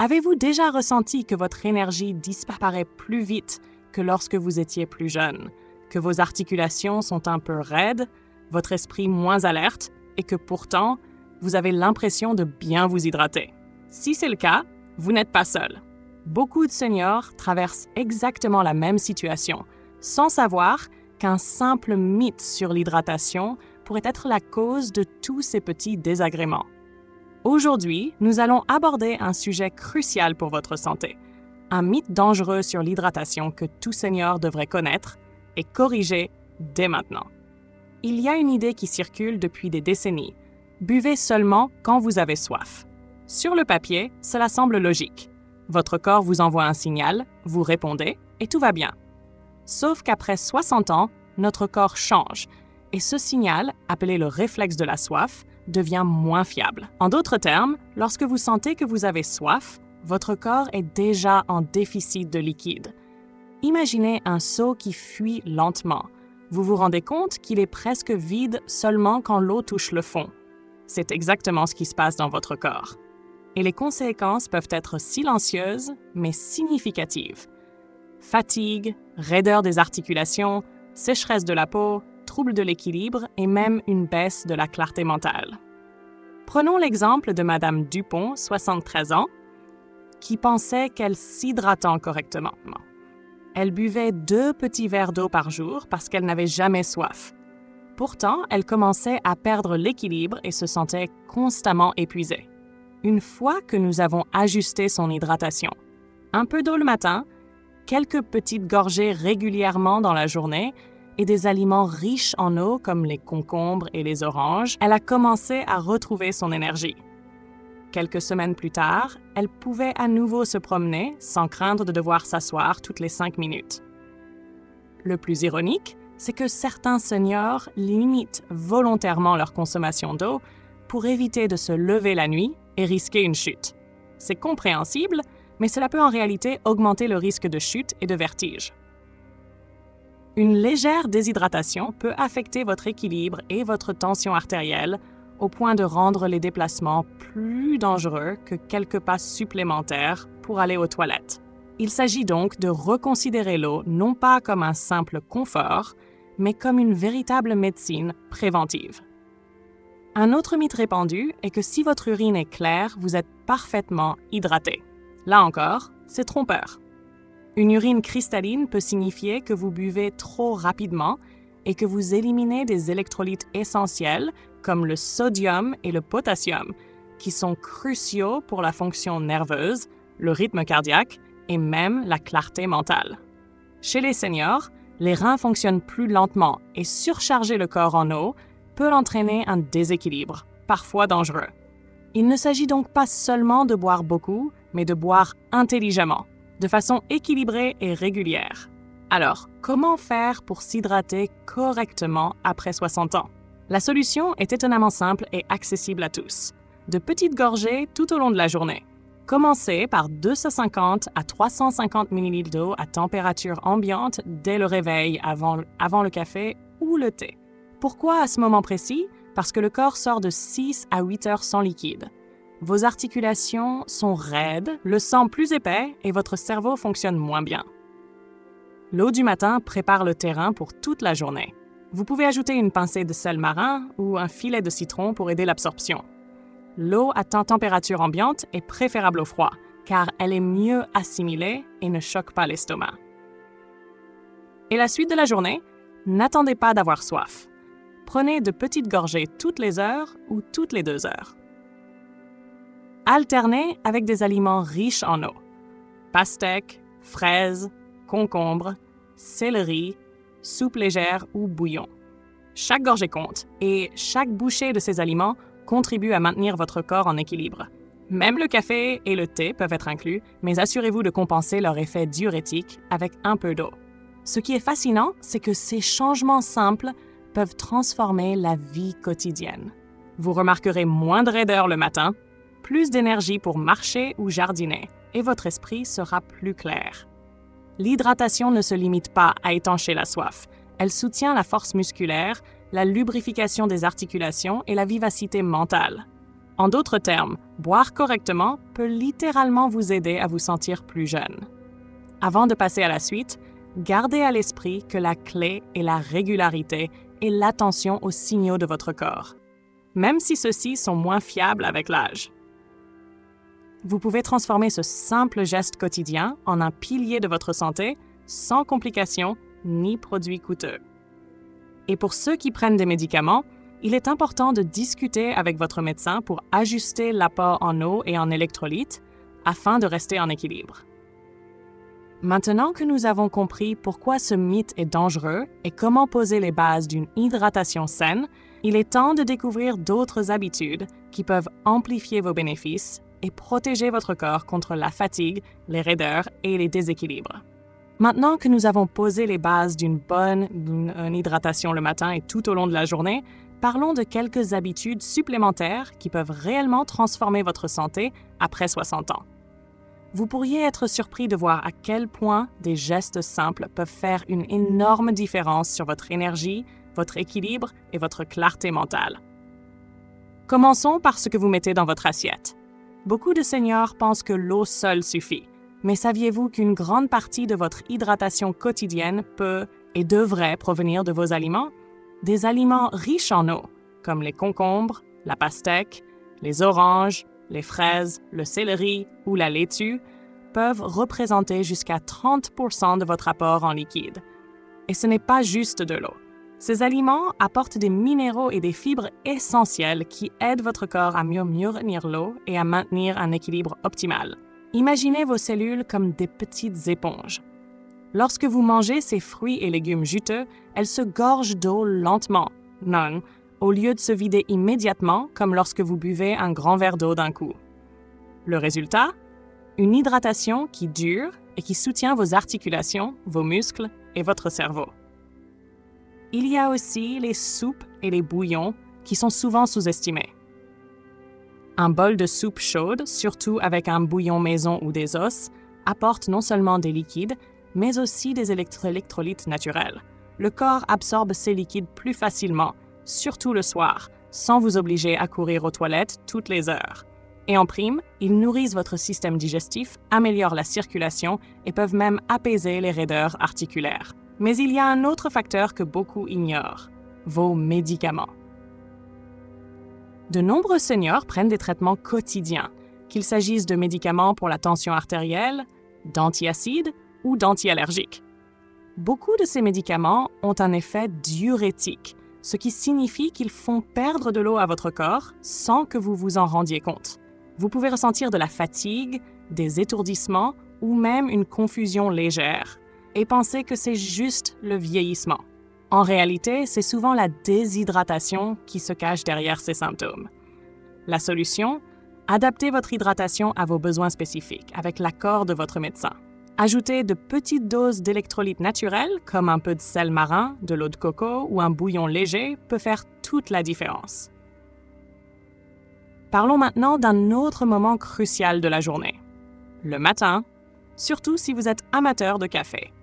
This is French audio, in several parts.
Avez-vous déjà ressenti que votre énergie disparaît plus vite que lorsque vous étiez plus jeune, que vos articulations sont un peu raides, votre esprit moins alerte et que pourtant, vous avez l'impression de bien vous hydrater? Si c'est le cas, vous n'êtes pas seul. Beaucoup de seniors traversent exactement la même situation, sans savoir qu'un simple mythe sur l'hydratation pourrait être la cause de tous ces petits désagréments. Aujourd'hui, nous allons aborder un sujet crucial pour votre santé, un mythe dangereux sur l'hydratation que tout senior devrait connaître et corriger dès maintenant. Il y a une idée qui circule depuis des décennies. Buvez seulement quand vous avez soif. Sur le papier, cela semble logique. Votre corps vous envoie un signal, vous répondez et tout va bien. Sauf qu'après 60 ans, notre corps change et ce signal, appelé le réflexe de la soif, devient moins fiable. En d'autres termes, lorsque vous sentez que vous avez soif, votre corps est déjà en déficit de liquide. Imaginez un seau qui fuit lentement. Vous vous rendez compte qu'il est presque vide seulement quand l'eau touche le fond. C'est exactement ce qui se passe dans votre corps. Et les conséquences peuvent être silencieuses, mais significatives. Fatigue, raideur des articulations, sécheresse de la peau, troubles de l'équilibre et même une baisse de la clarté mentale. Prenons l'exemple de Madame Dupont, 73 ans, qui pensait qu'elle s'hydratait correctement. Elle buvait 2 petits verres d'eau par jour parce qu'elle n'avait jamais soif. Pourtant, elle commençait à perdre l'équilibre et se sentait constamment épuisée. Une fois que nous avons ajusté son hydratation, un peu d'eau le matin, quelques petites gorgées régulièrement dans la journée et des aliments riches en eau comme les concombres et les oranges, elle a commencé à retrouver son énergie. Quelques semaines plus tard, elle pouvait à nouveau se promener sans craindre de devoir s'asseoir toutes les 5 minutes. Le plus ironique, c'est que certains seniors limitent volontairement leur consommation d'eau pour éviter de se lever la nuit et risquer une chute. C'est compréhensible, mais cela peut en réalité augmenter le risque de chute et de vertige. Une légère déshydratation peut affecter votre équilibre et votre tension artérielle au point de rendre les déplacements plus dangereux que quelques pas supplémentaires pour aller aux toilettes. Il s'agit donc de reconsidérer l'eau non pas comme un simple confort, mais comme une véritable médecine préventive. Un autre mythe répandu est que si votre urine est claire, vous êtes parfaitement hydraté. Là encore, c'est trompeur. Une urine cristalline peut signifier que vous buvez trop rapidement et que vous éliminez des électrolytes essentiels comme le sodium et le potassium, qui sont cruciaux pour la fonction nerveuse, le rythme cardiaque et même la clarté mentale. Chez les seniors, les reins fonctionnent plus lentement et surcharger le corps en eau peut entraîner un déséquilibre, parfois dangereux. Il ne s'agit donc pas seulement de boire beaucoup, mais de boire intelligemment, de façon équilibrée et régulière. Alors, comment faire pour s'hydrater correctement après 60 ans? La solution est étonnamment simple et accessible à tous. De petites gorgées tout au long de la journée. Commencez par 250 à 350 ml d'eau à température ambiante dès le réveil avant le café ou le thé. Pourquoi à ce moment précis? Parce que le corps sort de 6 à 8 heures sans liquide. Vos articulations sont raides, le sang plus épais et votre cerveau fonctionne moins bien. L'eau du matin prépare le terrain pour toute la journée. Vous pouvez ajouter une pincée de sel marin ou un filet de citron pour aider l'absorption. L'eau à température ambiante est préférable au froid, car elle est mieux assimilée et ne choque pas l'estomac. Et la suite de la journée, n'attendez pas d'avoir soif. Prenez de petites gorgées toutes les heures ou toutes les 2 heures. Alternez avec des aliments riches en eau. Pastèques, fraises, concombres, céleri, soupe légère ou bouillon. Chaque gorgée compte et chaque bouchée de ces aliments contribue à maintenir votre corps en équilibre. Même le café et le thé peuvent être inclus, mais assurez-vous de compenser leur effet diurétique avec un peu d'eau. Ce qui est fascinant, c'est que ces changements simples peuvent transformer la vie quotidienne. Vous remarquerez moins de raideur le matin, plus d'énergie pour marcher ou jardiner, et votre esprit sera plus clair. L'hydratation ne se limite pas à étancher la soif. Elle soutient la force musculaire, la lubrification des articulations et la vivacité mentale. En d'autres termes, boire correctement peut littéralement vous aider à vous sentir plus jeune. Avant de passer à la suite, gardez à l'esprit que la clé est la régularité et l'attention aux signaux de votre corps, même si ceux-ci sont moins fiables avec l'âge. Vous pouvez transformer ce simple geste quotidien en un pilier de votre santé sans complications ni produits coûteux. Et pour ceux qui prennent des médicaments, il est important de discuter avec votre médecin pour ajuster l'apport en eau et en électrolytes afin de rester en équilibre. Maintenant que nous avons compris pourquoi ce mythe est dangereux et comment poser les bases d'une hydratation saine, il est temps de découvrir d'autres habitudes qui peuvent amplifier vos bénéfices et protéger votre corps contre la fatigue, les raideurs et les déséquilibres. Maintenant que nous avons posé les bases d'une bonne hydratation le matin et tout au long de la journée, parlons de quelques habitudes supplémentaires qui peuvent réellement transformer votre santé après 60 ans. Vous pourriez être surpris de voir à quel point des gestes simples peuvent faire une énorme différence sur votre énergie, votre équilibre et votre clarté mentale. Commençons par ce que vous mettez dans votre assiette. Beaucoup de seniors pensent que l'eau seule suffit, mais saviez-vous qu'une grande partie de votre hydratation quotidienne peut et devrait provenir de vos aliments? Des aliments riches en eau, comme les concombres, la pastèque, les oranges, les fraises, le céleri ou la laitue, peuvent représenter jusqu'à 30% de votre apport en liquide. Et ce n'est pas juste de l'eau. Ces aliments apportent des minéraux et des fibres essentielles qui aident votre corps à mieux retenir l'eau et à maintenir un équilibre optimal. Imaginez vos cellules comme des petites éponges. Lorsque vous mangez ces fruits et légumes juteux, elles se gorgent d'eau lentement, non, au lieu de se vider immédiatement comme lorsque vous buvez un grand verre d'eau d'un coup. Le résultat? Une hydratation qui dure et qui soutient vos articulations, vos muscles et votre cerveau. Il y a aussi les soupes et les bouillons qui sont souvent sous-estimés. Un bol de soupe chaude, surtout avec un bouillon maison ou des os, apporte non seulement des liquides, mais aussi des électrolytes naturels. Le corps absorbe ces liquides plus facilement, surtout le soir, sans vous obliger à courir aux toilettes toutes les heures. Et en prime, ils nourrissent votre système digestif, améliorent la circulation et peuvent même apaiser les raideurs articulaires. Mais il y a un autre facteur que beaucoup ignorent, vos médicaments. De nombreux seniors prennent des traitements quotidiens, qu'il s'agisse de médicaments pour la tension artérielle, d'antiacides ou d'antiallergiques. Beaucoup de ces médicaments ont un effet diurétique, ce qui signifie qu'ils font perdre de l'eau à votre corps sans que vous vous en rendiez compte. Vous pouvez ressentir de la fatigue, des étourdissements ou même une confusion légère et penser que c'est juste le vieillissement. En réalité, c'est souvent la déshydratation qui se cache derrière ces symptômes. La solution? Adaptez votre hydratation à vos besoins spécifiques avec l'accord de votre médecin. Ajoutez de petites doses d'électrolytes naturels comme un peu de sel marin, de l'eau de coco ou un bouillon léger peut faire toute la différence. Parlons maintenant d'un autre moment crucial de la journée. Le matin, surtout si vous êtes amateur de café.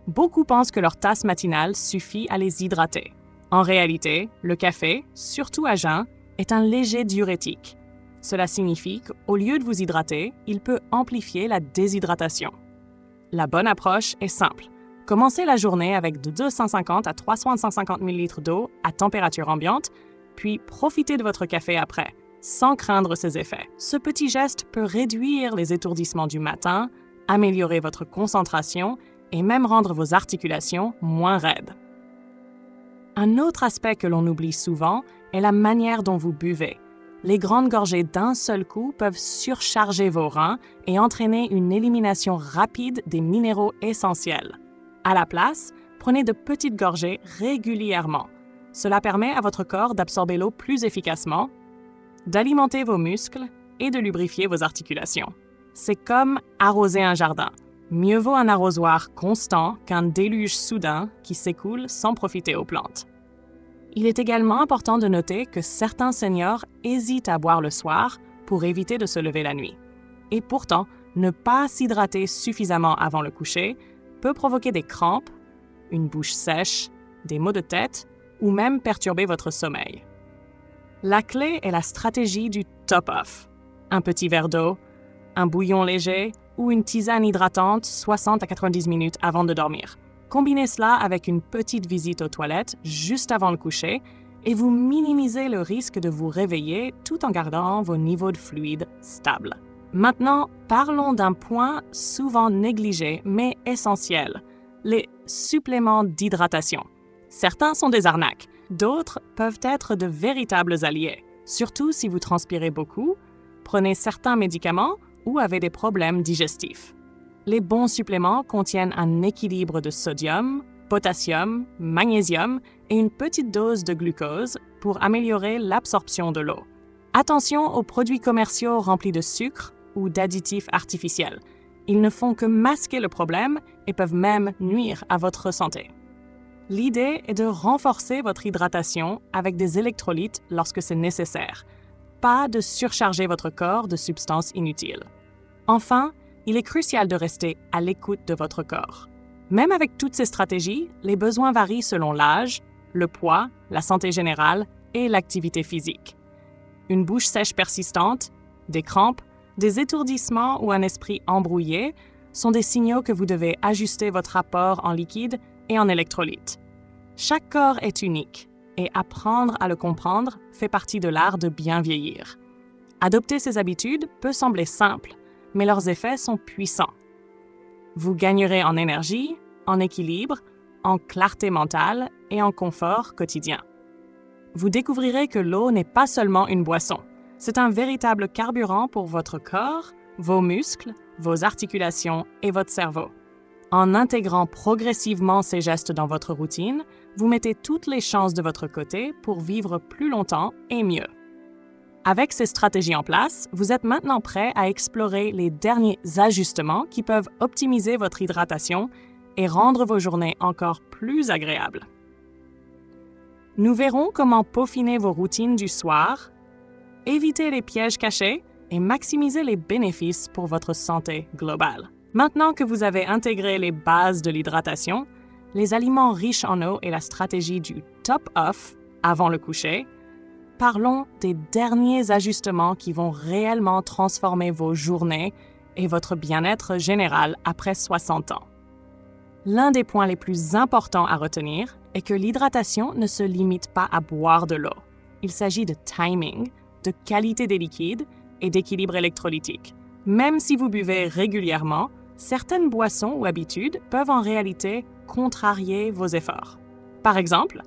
Beaucoup pensent que leur tasse matinale suffit à les hydrater. En réalité, le café, surtout à jeun, est un léger diurétique. Cela signifie qu'au lieu de vous hydrater, il peut amplifier la déshydratation. La bonne approche est simple. Commencez la journée avec de 250 à 350 ml d'eau à température ambiante, puis profitez de votre café après, sans craindre ses effets. Ce petit geste peut réduire les étourdissements du matin, améliorer votre concentration et même rendre vos articulations moins raides. Un autre aspect que l'on oublie souvent est la manière dont vous buvez. Les grandes gorgées d'un seul coup peuvent surcharger vos reins et entraîner une élimination rapide des minéraux essentiels. À la place, prenez de petites gorgées régulièrement. Cela permet à votre corps d'absorber l'eau plus efficacement, d'alimenter vos muscles et de lubrifier vos articulations. C'est comme arroser un jardin. Mieux vaut un arrosoir constant qu'un déluge soudain qui s'écoule sans profiter aux plantes. Il est également important de noter que certains seniors hésitent à boire le soir pour éviter de se lever la nuit. Et pourtant, ne pas s'hydrater suffisamment avant le coucher peut provoquer des crampes, une bouche sèche, des maux de tête ou même perturber votre sommeil. La clé est la stratégie du top-off. Un petit verre d'eau, un bouillon léger ou une tisane hydratante 60 à 90 minutes avant de dormir. Combinez cela avec une petite visite aux toilettes juste avant le coucher et vous minimisez le risque de vous réveiller tout en gardant vos niveaux de fluide stables. Maintenant, parlons d'un point souvent négligé mais essentiel, les suppléments d'hydratation. Certains sont des arnaques, d'autres peuvent être de véritables alliés, surtout si vous transpirez beaucoup, prenez certains médicaments ou avez des problèmes digestifs. Les bons suppléments contiennent un équilibre de sodium, potassium, magnésium et une petite dose de glucose pour améliorer l'absorption de l'eau. Attention aux produits commerciaux remplis de sucre ou d'additifs artificiels. Ils ne font que masquer le problème et peuvent même nuire à votre santé. L'idée est de renforcer votre hydratation avec des électrolytes lorsque c'est nécessaire, pas de surcharger votre corps de substances inutiles. Enfin, il est crucial de rester à l'écoute de votre corps. Même avec toutes ces stratégies, les besoins varient selon l'âge, le poids, la santé générale et l'activité physique. Une bouche sèche persistante, des crampes, des étourdissements ou un esprit embrouillé sont des signaux que vous devez ajuster votre apport en liquide et en électrolytes. Chaque corps est unique et apprendre à le comprendre fait partie de l'art de bien vieillir. Adopter ces habitudes peut sembler simple, mais leurs effets sont puissants. Vous gagnerez en énergie, en équilibre, en clarté mentale et en confort quotidien. Vous découvrirez que l'eau n'est pas seulement une boisson. C'est un véritable carburant pour votre corps, vos muscles, vos articulations et votre cerveau. En intégrant progressivement ces gestes dans votre routine, vous mettez toutes les chances de votre côté pour vivre plus longtemps et mieux. Avec ces stratégies en place, vous êtes maintenant prêt à explorer les derniers ajustements qui peuvent optimiser votre hydratation et rendre vos journées encore plus agréables. Nous verrons comment peaufiner vos routines du soir, éviter les pièges cachés et maximiser les bénéfices pour votre santé globale. Maintenant que vous avez intégré les bases de l'hydratation, les aliments riches en eau et la stratégie du top-off avant le coucher, parlons des derniers ajustements qui vont réellement transformer vos journées et votre bien-être général après 60 ans. L'un des points les plus importants à retenir est que l'hydratation ne se limite pas à boire de l'eau. Il s'agit de timing, de qualité des liquides et d'équilibre électrolytique. Même si vous buvez régulièrement, certaines boissons ou habitudes peuvent en réalité contrarier vos efforts. Par exemple,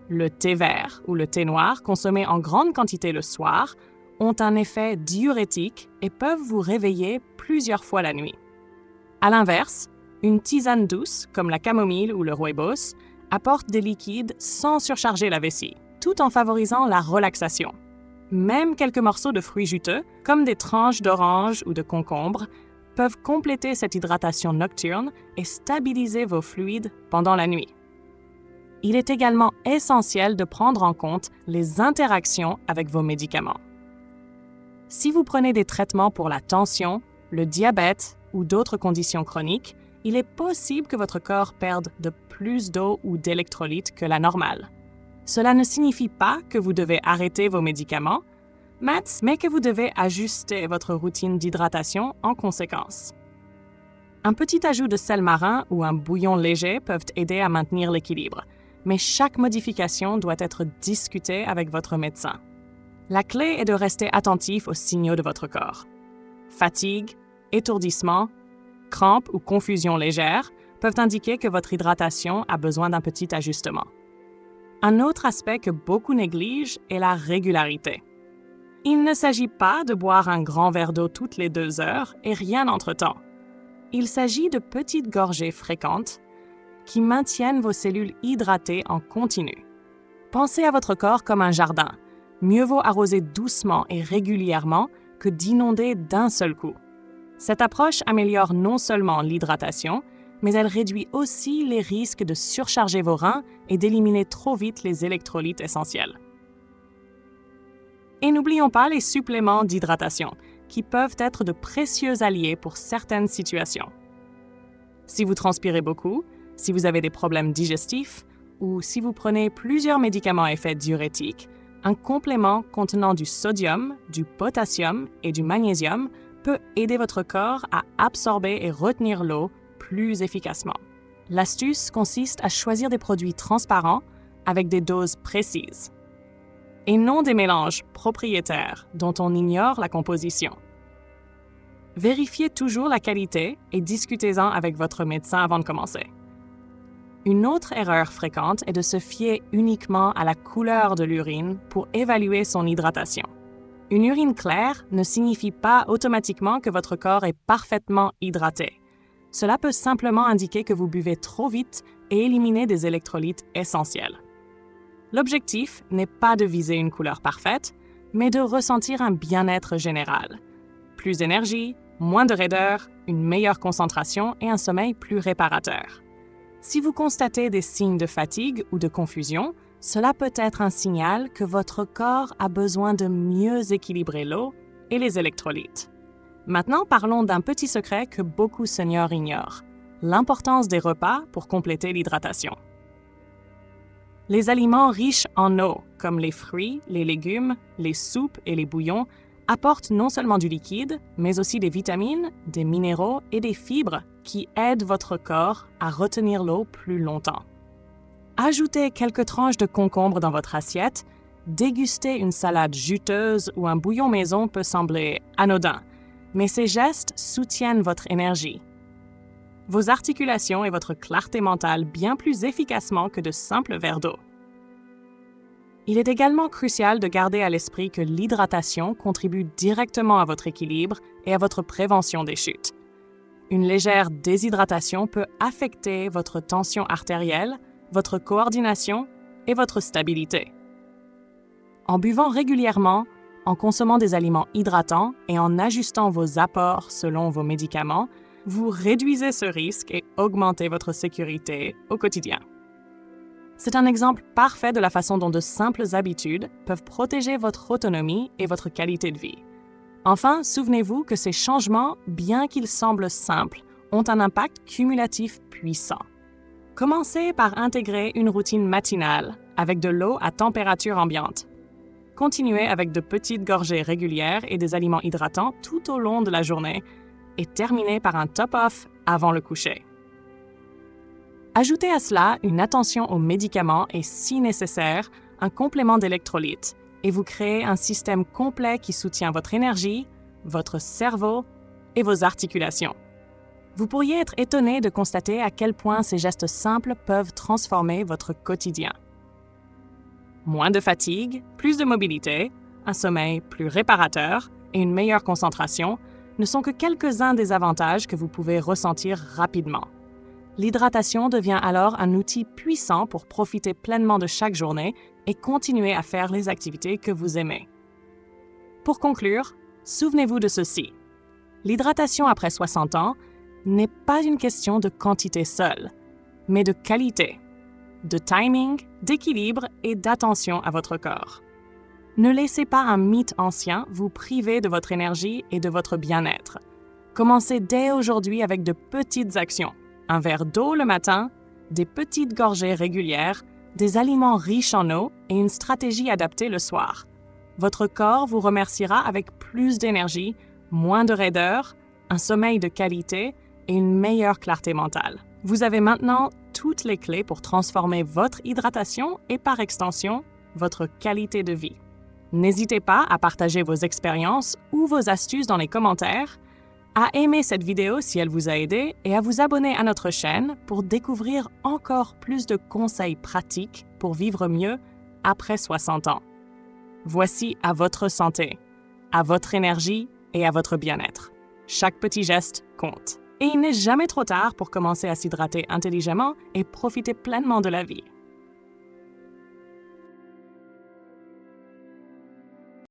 le thé vert ou le thé noir consommés en grande quantité le soir ont un effet diurétique et peuvent vous réveiller plusieurs fois la nuit. À l'inverse, une tisane douce, comme la camomille ou le rooibos, apporte des liquides sans surcharger la vessie, tout en favorisant la relaxation. Même quelques morceaux de fruits juteux, comme des tranches d'orange ou de concombre, peuvent compléter cette hydratation nocturne et stabiliser vos fluides pendant la nuit. Il est également essentiel de prendre en compte les interactions avec vos médicaments. Si vous prenez des traitements pour la tension, le diabète ou d'autres conditions chroniques, il est possible que votre corps perde de plus d'eau ou d'électrolytes que la normale. Cela ne signifie pas que vous devez arrêter vos médicaments, mais que vous devez ajuster votre routine d'hydratation en conséquence. Un petit ajout de sel marin ou un bouillon léger peuvent aider à maintenir l'équilibre, mais chaque modification doit être discutée avec votre médecin. La clé est de rester attentif aux signaux de votre corps. Fatigue, étourdissement, crampes ou confusion légère peuvent indiquer que votre hydratation a besoin d'un petit ajustement. Un autre aspect que beaucoup négligent est la régularité. Il ne s'agit pas de boire un grand verre d'eau toutes les 2 heures et rien entre-temps. Il s'agit de petites gorgées fréquentes qui maintiennent vos cellules hydratées en continu. Pensez à votre corps comme un jardin. Mieux vaut arroser doucement et régulièrement que d'inonder d'un seul coup. Cette approche améliore non seulement l'hydratation, mais elle réduit aussi les risques de surcharger vos reins et d'éliminer trop vite les électrolytes essentiels. Et n'oublions pas les suppléments d'hydratation, qui peuvent être de précieux alliés pour certaines situations. Si vous transpirez beaucoup, si vous avez des problèmes digestifs ou si vous prenez plusieurs médicaments à effet diurétique, Un complément contenant du sodium, du potassium et du magnésium peut aider votre corps à absorber et retenir l'eau plus efficacement. L'astuce consiste à choisir des produits transparents avec des doses précises et non des mélanges propriétaires dont on ignore la composition. Vérifiez toujours la qualité et discutez-en avec votre médecin avant de commencer. Une autre erreur fréquente est de se fier uniquement à la couleur de l'urine pour évaluer son hydratation. Une urine claire ne signifie pas automatiquement que votre corps est parfaitement hydraté. Cela peut simplement indiquer que vous buvez trop vite et éliminer des électrolytes essentiels. L'objectif n'est pas de viser une couleur parfaite, mais de ressentir un bien-être général. Plus d'énergie, moins de raideur, une meilleure concentration et un sommeil plus réparateur. Si vous constatez des signes de fatigue ou de confusion, cela peut être un signal que votre corps a besoin de mieux équilibrer l'eau et les électrolytes. Maintenant, parlons d'un petit secret que beaucoup de seniors ignorent, l'importance des repas pour compléter l'hydratation. Les aliments riches en eau, comme les fruits, les légumes, les soupes et les bouillons, apportent non seulement du liquide, mais aussi des vitamines, des minéraux et des fibres qui aident votre corps à retenir l'eau plus longtemps. Ajoutez quelques tranches de concombre dans votre assiette, déguster une salade juteuse ou un bouillon maison peut sembler anodin, mais ces gestes soutiennent votre énergie, vos articulations et votre clarté mentale bien plus efficacement que de simples verres d'eau. Il est également crucial de garder à l'esprit que l'hydratation contribue directement à votre équilibre et à votre prévention des chutes. Une légère déshydratation peut affecter votre tension artérielle, votre coordination et votre stabilité. En buvant régulièrement, en consommant des aliments hydratants et en ajustant vos apports selon vos médicaments, vous réduisez ce risque et augmentez votre sécurité au quotidien. C'est un exemple parfait de la façon dont de simples habitudes peuvent protéger votre autonomie et votre qualité de vie. Enfin, souvenez-vous que ces changements, bien qu'ils semblent simples, ont un impact cumulatif puissant. Commencez par intégrer une routine matinale avec de l'eau à température ambiante. Continuez avec de petites gorgées régulières et des aliments hydratants tout au long de la journée et terminez par un top-off avant le coucher. Ajoutez à cela une attention aux médicaments et, si nécessaire, un complément d'électrolytes et vous créez un système complet qui soutient votre énergie, votre cerveau et vos articulations. Vous pourriez être étonné de constater à quel point ces gestes simples peuvent transformer votre quotidien. Moins de fatigue, plus de mobilité, un sommeil plus réparateur et une meilleure concentration ne sont que quelques-uns des avantages que vous pouvez ressentir rapidement. L'hydratation devient alors un outil puissant pour profiter pleinement de chaque journée et continuer à faire les activités que vous aimez. Pour conclure, souvenez-vous de ceci. L'hydratation après 60 ans n'est pas une question de quantité seule, mais de qualité, de timing, d'équilibre et d'attention à votre corps. Ne laissez pas un mythe ancien vous priver de votre énergie et de votre bien-être. Commencez dès aujourd'hui avec de petites actions. Un verre d'eau le matin, des petites gorgées régulières, des aliments riches en eau et une stratégie adaptée le soir. Votre corps vous remerciera avec plus d'énergie, moins de raideur, un sommeil de qualité et une meilleure clarté mentale. Vous avez maintenant toutes les clés pour transformer votre hydratation et par extension, votre qualité de vie. N'hésitez pas à partager vos expériences ou vos astuces dans les commentaires, à aimer cette vidéo si elle vous a aidé et à vous abonner à notre chaîne pour découvrir encore plus de conseils pratiques pour vivre mieux après 60 ans. Voici à votre santé, à votre énergie et à votre bien-être. Chaque petit geste compte. Et il n'est jamais trop tard pour commencer à s'hydrater intelligemment et profiter pleinement de la vie.